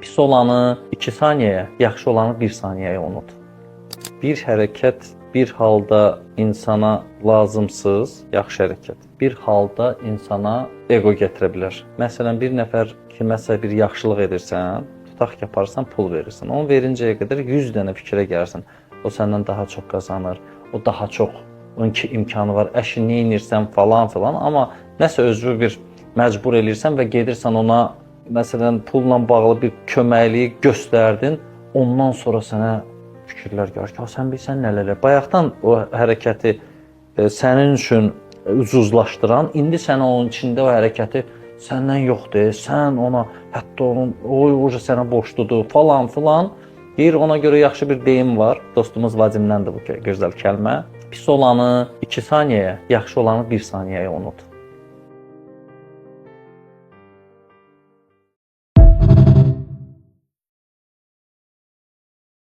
Pis olanı 2 saniyəyə, yaxşı olanı 1 saniyəyə unut. Bir hərəkət bir halda insana lazımsız, yaxşı hərəkət, bir halda insana ego gətirə bilər. Məsələn, bir nəfər kiməsə bir yaxşılıq edirsən, tutaq ki, yaparsan, pul verirsən. Onu verincəyə qədər 100 dənə fikrə gəlirsən. O səndən daha çox qazanır, o daha çox onun imkanı var, əşi nə edirsən falan filan. Amma nəsə özü bir məcbur eləyirsən və gedirsən ona, məsələn, pulla bağlı bir köməkliyi göstərdin, ondan sonra sənə fikirlər gəlir ki, sən bilsən nələrə. Bayaqdan o hərəkəti sənin üçün ucuzlaşdıran, indi sənə onun içində o hərəkəti səndən yoxdur, sən ona, hətta onun, o sənə borcludur falan filan. Deyir, ona görə yaxşı bir deyim var. Dostumuz Vadimdəndir bu gözəl kəlmə. Pis olanı 2 saniyəyə, yaxşı olanı 1 saniyəyə unut.